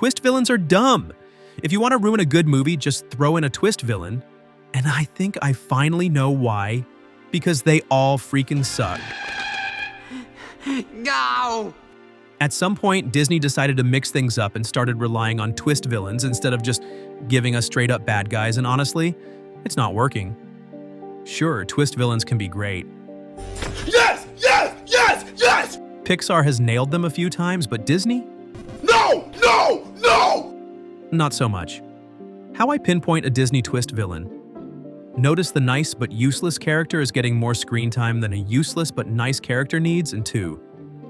Twist villains are dumb. If you want to ruin a good movie, just throw in a twist villain. And I think I finally know why. Because they all freaking suck. No! At some point, Disney decided to mix things up and started relying on twist villains instead of just giving us straight-up bad guys, and honestly, it's not working. Sure, twist villains can be great. Yes! Yes! Yes! Yes! Pixar has nailed them a few times, but Disney? No! No! No! Not so much. How I pinpoint a Disney twist villain. Notice the nice but useless character is getting more screen time than a useless but nice character needs, and 2.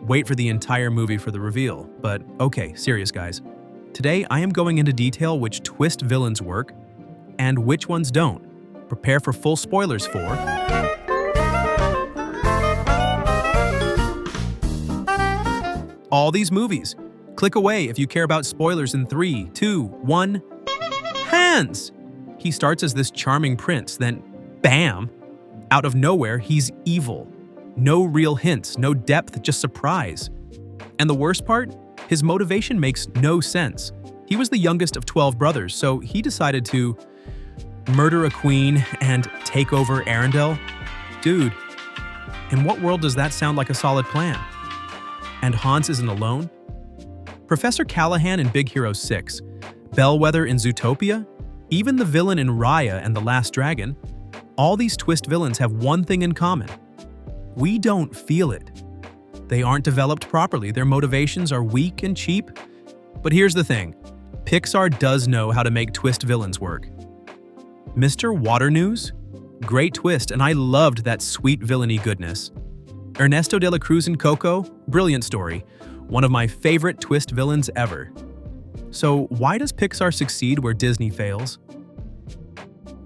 Wait for the entire movie for the reveal. But okay, serious guys. Today I am going into detail which twist villains work and which ones don't. Prepare for full spoilers for all these movies. Click away if you care about spoilers in 3, 2, 1. Hands! He starts as this charming prince, then bam! Out of nowhere, he's evil. No real hints, no depth, just surprise. And the worst part? His motivation makes no sense. He was the youngest of 12 brothers, so he decided to murder a queen and take over Arendelle? Dude, in what world does that sound like a solid plan? And Hans isn't alone? Professor Callahan in Big Hero 6, Bellwether in Zootopia, even the villain in Raya and the Last Dragon, all these twist villains have one thing in common. We don't feel it. They aren't developed properly, their motivations are weak and cheap. But here's the thing, Pixar does know how to make twist villains work. Mr. Waternews? Great twist, and I loved that sweet villainy goodness. Ernesto de la Cruz in Coco? Brilliant story. One of my favorite twist villains ever. So why does Pixar succeed where Disney fails?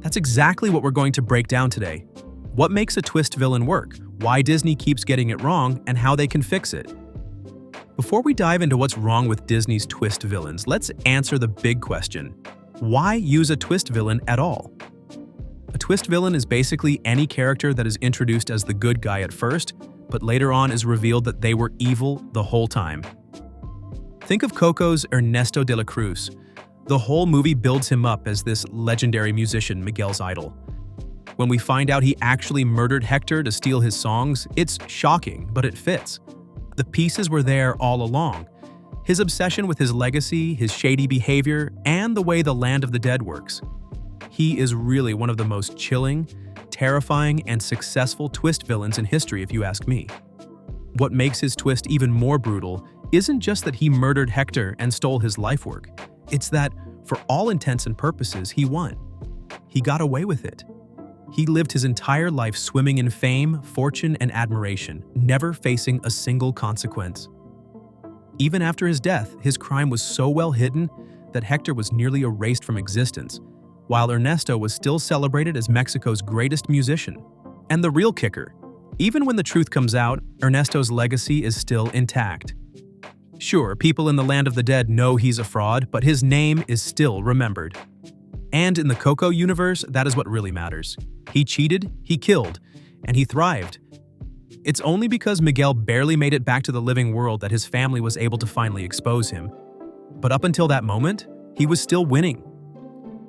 That's exactly what we're going to break down today. What makes a twist villain work, why Disney keeps getting it wrong, and how they can fix it. Before we dive into what's wrong with Disney's twist villains, let's answer the big question. Why use a twist villain at all? A twist villain is basically any character that is introduced as the good guy at first, but later on is revealed that they were evil the whole time. Think of Coco's Ernesto de la Cruz. The whole movie builds him up as this legendary musician, Miguel's idol. When we find out he actually murdered Hector to steal his songs, it's shocking, but it fits. The pieces were there all along. His obsession with his legacy, his shady behavior, and the way the land of the dead works. He is really one of the most chilling, terrifying, and successful twist villains in history, if you ask me. What makes his twist even more brutal isn't just that he murdered Hector and stole his life work. It's that, for all intents and purposes, he won. He got away with it. He lived his entire life swimming in fame, fortune, and admiration, never facing a single consequence. Even after his death, his crime was so well hidden that Hector was nearly erased from existence, while Ernesto was still celebrated as Mexico's greatest musician. And the real kicker, even when the truth comes out, Ernesto's legacy is still intact. Sure, people in the land of the dead know he's a fraud, but his name is still remembered. And in the Coco universe, that is what really matters. He cheated, he killed, and he thrived. It's only because Miguel barely made it back to the living world that his family was able to finally expose him. But up until that moment, he was still winning.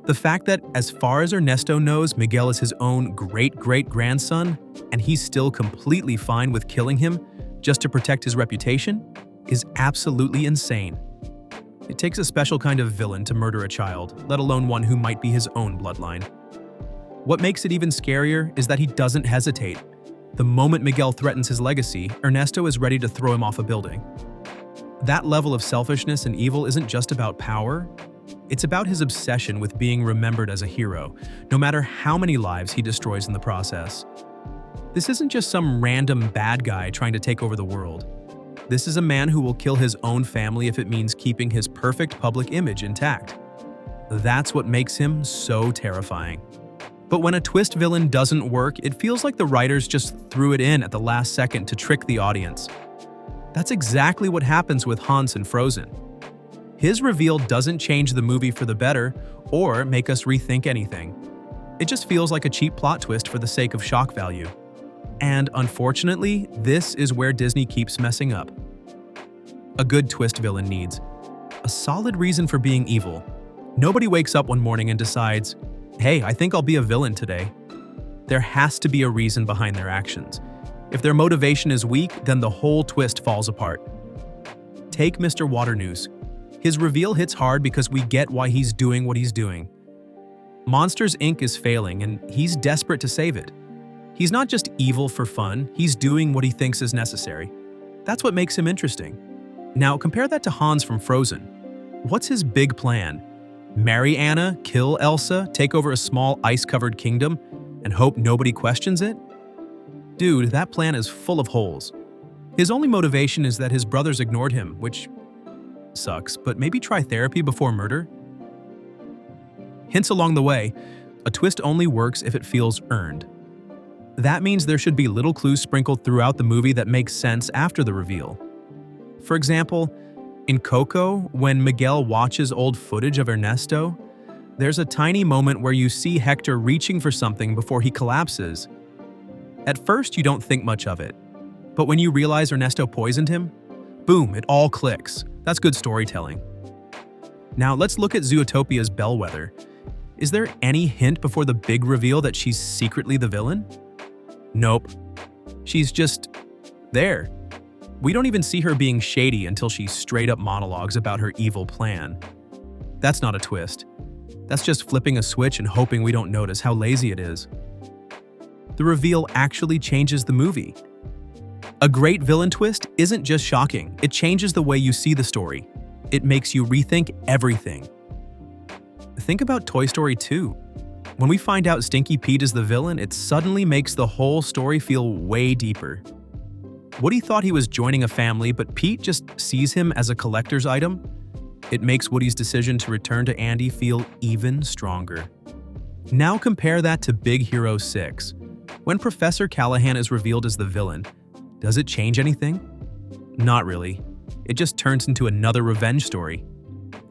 The fact that, as far as Ernesto knows, Miguel is his own great-great-grandson, and he's still completely fine with killing him just to protect his reputation, is absolutely insane. It takes a special kind of villain to murder a child, let alone one who might be his own bloodline. What makes it even scarier is that he doesn't hesitate. The moment Miguel threatens his legacy, Ernesto is ready to throw him off a building. That level of selfishness and evil isn't just about power. It's about his obsession with being remembered as a hero, no matter how many lives he destroys in the process. This isn't just some random bad guy trying to take over the world. This is a man who will kill his own family if it means keeping his perfect public image intact. That's what makes him so terrifying. But when a twist villain doesn't work, it feels like the writers just threw it in at the last second to trick the audience. That's exactly what happens with Hans in Frozen. His reveal doesn't change the movie for the better or make us rethink anything. It just feels like a cheap plot twist for the sake of shock value. And unfortunately, this is where Disney keeps messing up. A good twist villain needs A solid reason for being evil. Nobody wakes up one morning and decides, hey, I think I'll be a villain today. There has to be a reason behind their actions. If their motivation is weak, then the whole twist falls apart. Take Mr. Waternoose. His reveal hits hard because we get why he's doing what he's doing. Monsters, Inc. is failing, and he's desperate to save it. He's not just evil for fun, he's doing what he thinks is necessary. That's what makes him interesting. Now, compare that to Hans from Frozen. What's his big plan? Marry Anna, kill Elsa, take over a small ice-covered kingdom, and hope nobody questions it? Dude, that plan is full of holes. His only motivation is that his brothers ignored him, which sucks, but maybe try therapy before murder? Hints along the way, a twist only works if it feels earned. That means there should be little clues sprinkled throughout the movie that make sense after the reveal. For example, in Coco, when Miguel watches old footage of Ernesto, there's a tiny moment where you see Hector reaching for something before he collapses. At first, you don't think much of it, but when you realize Ernesto poisoned him, boom, it all clicks. That's good storytelling. Now let's look at Zootopia's Bellwether. Is there any hint before the big reveal that she's secretly the villain? Nope. She's just there. We don't even see her being shady until she straight up monologues about her evil plan. That's not a twist. That's just flipping a switch and hoping we don't notice how lazy it is. The reveal actually changes the movie. A great villain twist isn't just shocking, it changes the way you see the story. It makes you rethink everything. Think about Toy Story 2. When we find out Stinky Pete is the villain, it suddenly makes the whole story feel way deeper. Woody thought he was joining a family, but Pete just sees him as a collector's item. It makes Woody's decision to return to Andy feel even stronger. Now compare that to Big Hero 6. When Professor Callahan is revealed as the villain, does it change anything? Not really. It just turns into another revenge story.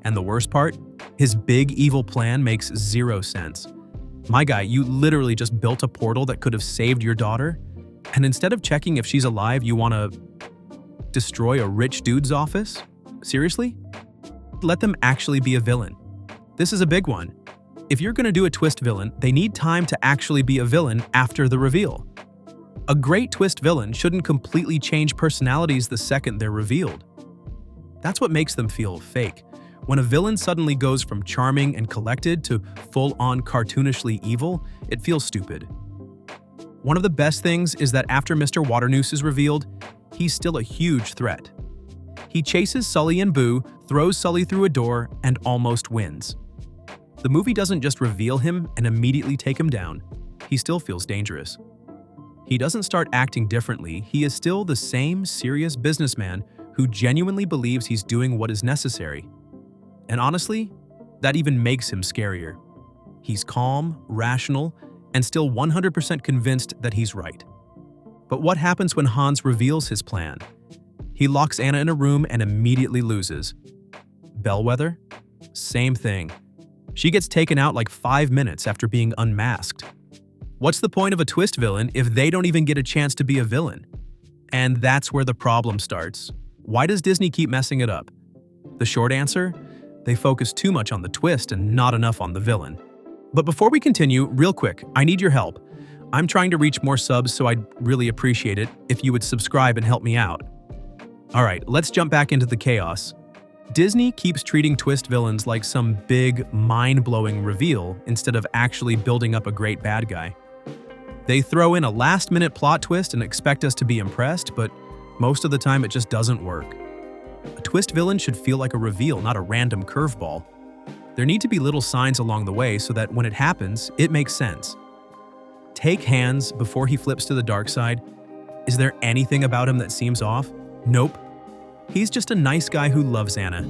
And the worst part? His big evil plan makes zero sense. My guy, you literally just built a portal that could have saved your daughter, and instead of checking if she's alive, you want to destroy a rich dude's office? Seriously? Let them actually be a villain. This is a big one. If you're going to do a twist villain, they need time to actually be a villain after the reveal. A great twist villain shouldn't completely change personalities the second they're revealed. That's what makes them feel fake. When a villain suddenly goes from charming and collected to full-on cartoonishly evil, it feels stupid. One of the best things is that after Mr. Waternoose is revealed, he's still a huge threat. He chases Sully and Boo, throws Sully through a door, and almost wins. The movie doesn't just reveal him and immediately take him down. He still feels dangerous. He doesn't start acting differently, he is still the same serious businessman who genuinely believes he's doing what is necessary. And honestly, that even makes him scarier. He's calm, rational, and still 100% convinced that he's right. But what happens when Hans reveals his plan? He locks Anna in a room and immediately loses. Bellwether? Same thing. She gets taken out like 5 minutes after being unmasked. What's the point of a twist villain if they don't even get a chance to be a villain? And that's where the problem starts. Why does Disney keep messing it up? The short answer? They focus too much on the twist and not enough on the villain. But before we continue, real quick, I need your help. I'm trying to reach more subs, so I'd really appreciate it if you would subscribe and help me out. Alright, let's jump back into the chaos. Disney keeps treating twist villains like some big, mind-blowing reveal instead of actually building up a great bad guy. They throw in a last-minute plot twist and expect us to be impressed, but most of the time it just doesn't work. A twist villain should feel like a reveal, not a random curveball. There need to be little signs along the way so that when it happens, it makes sense. Take Hans before he flips to the dark side. Is there anything about him that seems off? Nope. He's just a nice guy who loves Anna.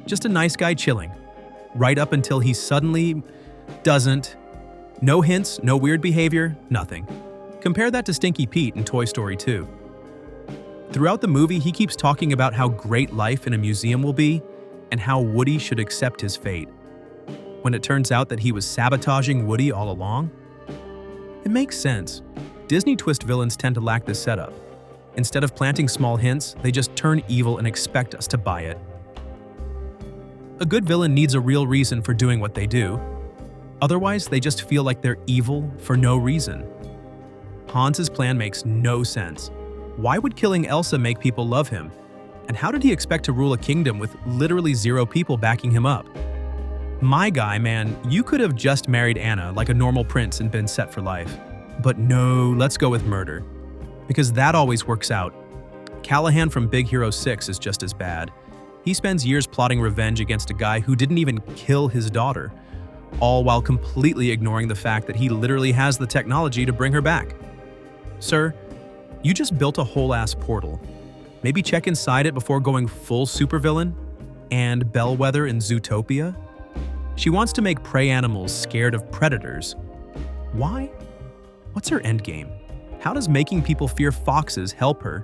Just a nice guy chilling. Right up until he suddenly doesn't. No hints, no weird behavior, nothing. Compare that to Stinky Pete in Toy Story 2. Throughout the movie, he keeps talking about how great life in a museum will be and how Woody should accept his fate. When it turns out that he was sabotaging Woody all along, it makes sense. Disney twist villains tend to lack this setup. Instead of planting small hints, they just turn evil and expect us to buy it. A good villain needs a real reason for doing what they do. Otherwise, they just feel like they're evil for no reason. Hans's plan makes no sense. Why would killing Elsa make people love him? And how did he expect to rule a kingdom with literally 0 people backing him up? My guy, man, you could have just married Anna like a normal prince and been set for life. But no, let's go with murder. Because that always works out. Callahan from Big Hero 6 is just as bad. He spends years plotting revenge against a guy who didn't even kill his daughter, all while completely ignoring the fact that he literally has the technology to bring her back. Sir, you just built a whole-ass portal. Maybe check inside it before going full supervillain? And Bellwether in Zootopia? She wants to make prey animals scared of predators. Why? What's her endgame? How does making people fear foxes help her?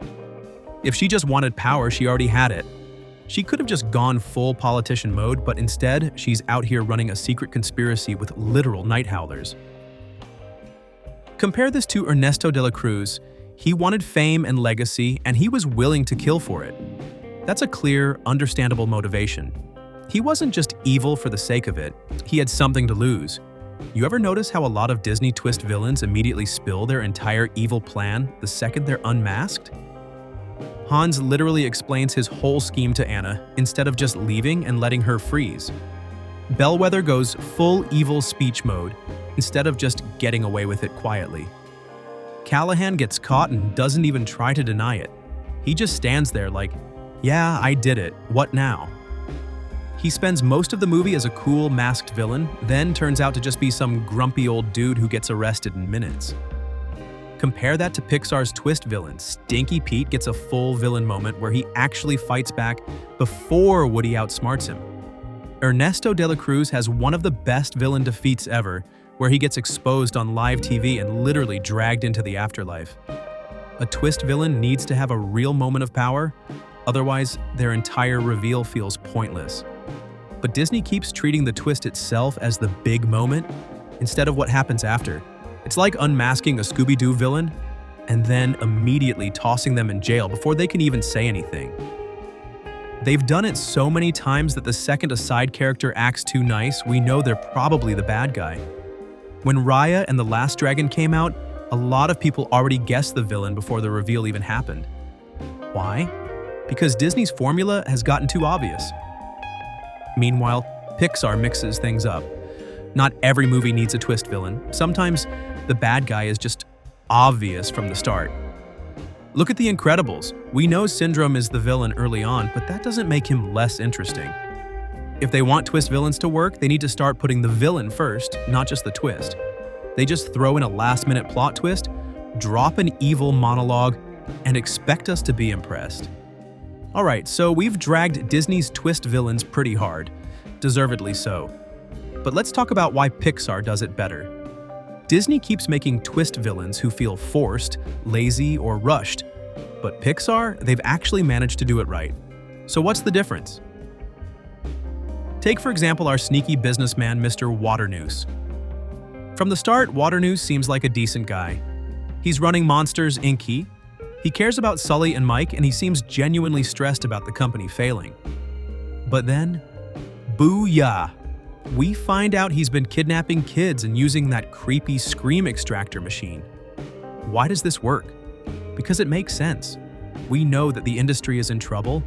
If she just wanted power, she already had it. She could have just gone full politician mode, but instead, she's out here running a secret conspiracy with literal night howlers. Compare this to Ernesto de la Cruz. He wanted fame and legacy, and he was willing to kill for it. That's a clear, understandable motivation. He wasn't just evil for the sake of it, he had something to lose. You ever notice how a lot of Disney twist villains immediately spill their entire evil plan the second they're unmasked? Hans literally explains his whole scheme to Anna instead of just leaving and letting her freeze. Bellwether goes full evil speech mode instead of just getting away with it quietly. Callahan gets caught and doesn't even try to deny it. He just stands there like, yeah, I did it, what now? He spends most of the movie as a cool, masked villain, then turns out to just be some grumpy old dude who gets arrested in minutes. Compare that to Pixar's twist villain. Stinky Pete gets a full villain moment where he actually fights back before Woody outsmarts him. Ernesto de la Cruz has one of the best villain defeats ever, where he gets exposed on live TV and literally dragged into the afterlife. A twist villain needs to have a real moment of power, otherwise their entire reveal feels pointless. But Disney keeps treating the twist itself as the big moment instead of what happens after. It's like unmasking a Scooby-Doo villain and then immediately tossing them in jail before they can even say anything. They've done it so many times that the second a side character acts too nice, we know they're probably the bad guy. When Raya and the Last Dragon came out, a lot of people already guessed the villain before the reveal even happened. Why? Because Disney's formula has gotten too obvious. Meanwhile, Pixar mixes things up. Not every movie needs a twist villain. Sometimes the bad guy is just obvious from the start. Look at The Incredibles. We know Syndrome is the villain early on, but that doesn't make him less interesting. If they want twist villains to work, they need to start putting the villain first, not just the twist. They just throw in a last-minute plot twist, drop an evil monologue, and expect us to be impressed. Alright, so we've dragged Disney's twist villains pretty hard. Deservedly so. But let's talk about why Pixar does it better. Disney keeps making twist villains who feel forced, lazy, or rushed. But Pixar, they've actually managed to do it right. So what's the difference? Take for example our sneaky businessman Mr. Waternoose. From the start, Waternoose seems like a decent guy. He's running Monsters, Inc. He cares about Sully and Mike, and he seems genuinely stressed about the company failing. But then, booyah! We find out he's been kidnapping kids and using that creepy scream extractor machine. Why does this work? Because it makes sense. We know that the industry is in trouble.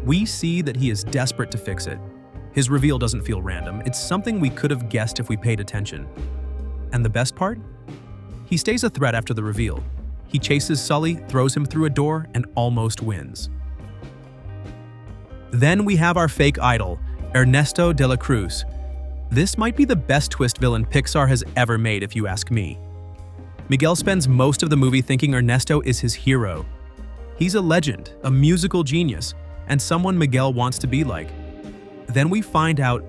We see that he is desperate to fix it. His reveal doesn't feel random. It's something we could have guessed if we paid attention. And the best part? He stays a threat after the reveal. He chases Sully, throws him through a door, and almost wins. Then we have our fake idol, Ernesto de la Cruz. This might be the best twist villain Pixar has ever made, if you ask me. Miguel spends most of the movie thinking Ernesto is his hero. He's a legend, a musical genius, and someone Miguel wants to be like. Then we find out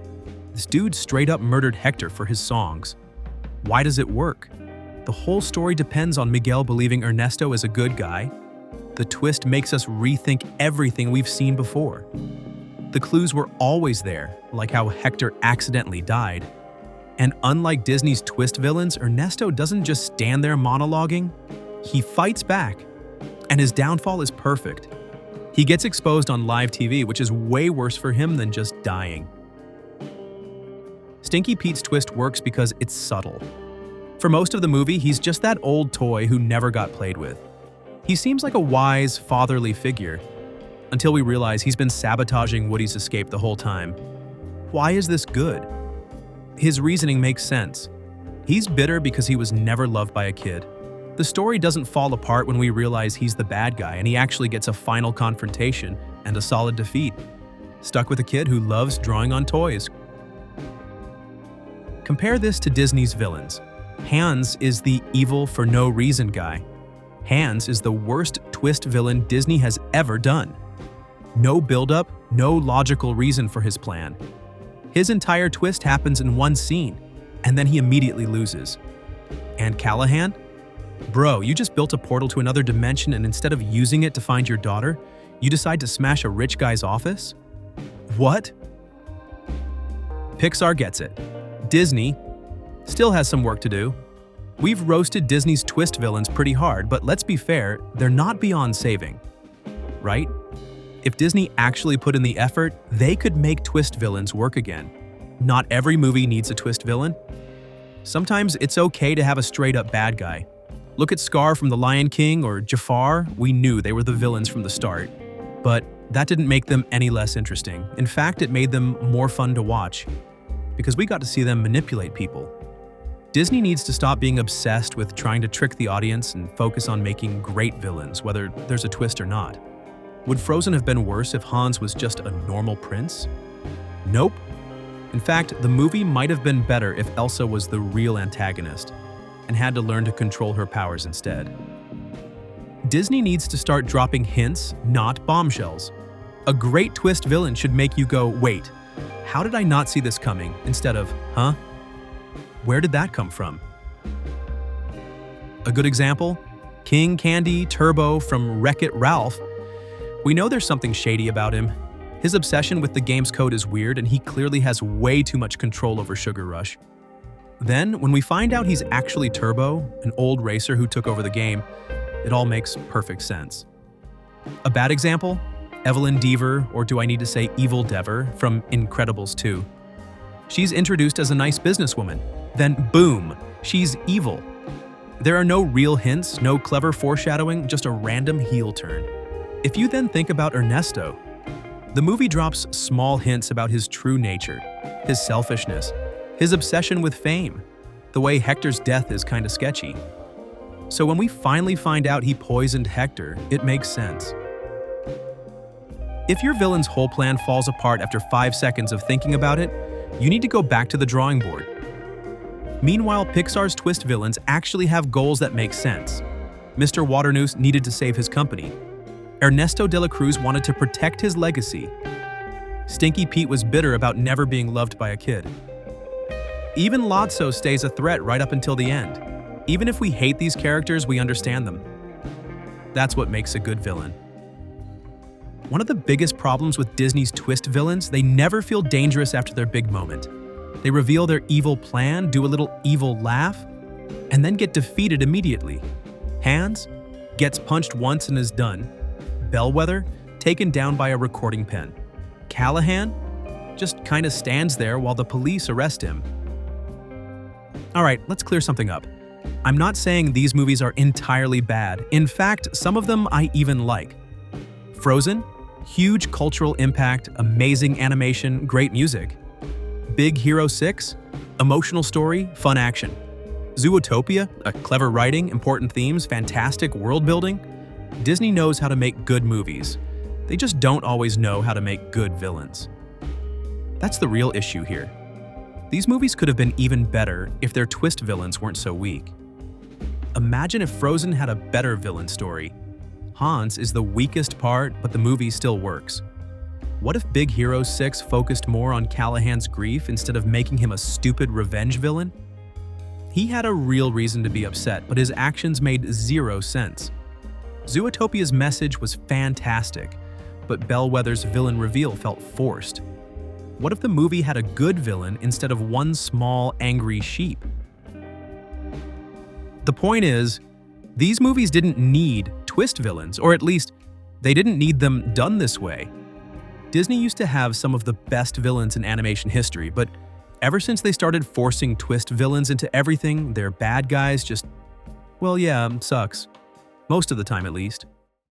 this dude straight up murdered Hector for his songs. Why does it work? The whole story depends on Miguel believing Ernesto is a good guy. The twist makes us rethink everything we've seen before. The clues were always there, like how Hector accidentally died. And unlike Disney's twist villains, Ernesto doesn't just stand there monologuing. He fights back. And his downfall is perfect. He gets exposed on live TV, which is way worse for him than just dying. Stinky Pete's twist works because it's subtle. For most of the movie, he's just that old toy who never got played with. He seems like a wise, fatherly figure, until we realize he's been sabotaging Woody's escape the whole time. Why is this good? His reasoning makes sense. He's bitter because he was never loved by a kid. The story doesn't fall apart when we realize he's the bad guy and he actually gets a final confrontation and a solid defeat. Stuck with a kid who loves drawing on toys. Compare this to Disney's villains. Hans is the evil for no reason guy. Hans is the worst twist villain Disney has ever done. No build-up, no logical reason for his plan. His entire twist happens in one scene, and then he immediately loses. And Callahan? Bro, you just built a portal to another dimension, and instead of using it to find your daughter, you decide to smash a rich guy's office? What? Pixar gets it. Disney still has some work to do. We've roasted Disney's twist villains pretty hard, but let's be fair, they're not beyond saving. Right? If Disney actually put in the effort, they could make twist villains work again. Not every movie needs a twist villain. Sometimes it's okay to have a straight-up bad guy. Look at Scar from The Lion King or Jafar. We knew they were the villains from the start. But that didn't make them any less interesting. In fact, it made them more fun to watch, because we got to see them manipulate people. Disney needs to stop being obsessed with trying to trick the audience and focus on making great villains, whether there's a twist or not. Would Frozen have been worse if Hans was just a normal prince? Nope. In fact, the movie might have been better if Elsa was the real antagonist and had to learn to control her powers instead. Disney needs to start dropping hints, not bombshells. A great twist villain should make you go, wait, how did I not see this coming? Instead of, huh? Where did that come from? A good example? King Candy Turbo from Wreck-It Ralph. We know there's something shady about him. His obsession with the game's code is weird, and he clearly has way too much control over Sugar Rush. Then, when we find out he's actually Turbo, an old racer who took over the game, it all makes perfect sense. A bad example? Evelyn Deaver, or do I need to say Evil Dever, from Incredibles 2. She's introduced as a nice businesswoman. Then, boom, she's evil. There are no real hints, no clever foreshadowing, just a random heel turn. If you then think about Ernesto, the movie drops small hints about his true nature, his selfishness, his obsession with fame, the way Hector's death is kinda sketchy. So when we finally find out he poisoned Hector, it makes sense. If your villain's whole plan falls apart after 5 seconds of thinking about it, you need to go back to the drawing board. Meanwhile, Pixar's twist villains actually have goals that make sense. Mr. Waternoose needed to save his company. Ernesto de la Cruz wanted to protect his legacy. Stinky Pete was bitter about never being loved by a kid. Even Lotso stays a threat right up until the end. Even if we hate these characters, we understand them. That's what makes a good villain. One of the biggest problems with Disney's twist villains, they never feel dangerous after their big moment. They reveal their evil plan, do a little evil laugh, and then get defeated immediately. Hans gets punched once and is done. Bellwether, taken down by a recording pen. Callahan just kinda stands there while the police arrest him. Alright, let's clear something up. I'm not saying these movies are entirely bad. In fact, some of them I even like. Frozen, huge cultural impact, amazing animation, great music. Big Hero 6, emotional story, fun action. Zootopia, a clever writing, important themes, fantastic world building. Disney knows how to make good movies. They just don't always know how to make good villains. That's the real issue here. These movies could have been even better if their twist villains weren't so weak. Imagine if Frozen had a better villain story. Hans is the weakest part, but the movie still works. What if Big Hero 6 focused more on Callahan's grief instead of making him a stupid revenge villain? He had a real reason to be upset, but his actions made zero sense. Zootopia's message was fantastic, but Bellwether's villain reveal felt forced. What if the movie had a good villain instead of one small, angry sheep? The point is, these movies didn't need twist villains, or at least, they didn't need them done this way. Disney used to have some of the best villains in animation history, but Ever since they started forcing twist villains into everything, their bad guys just, well, yeah, sucks. Most of the time, at least.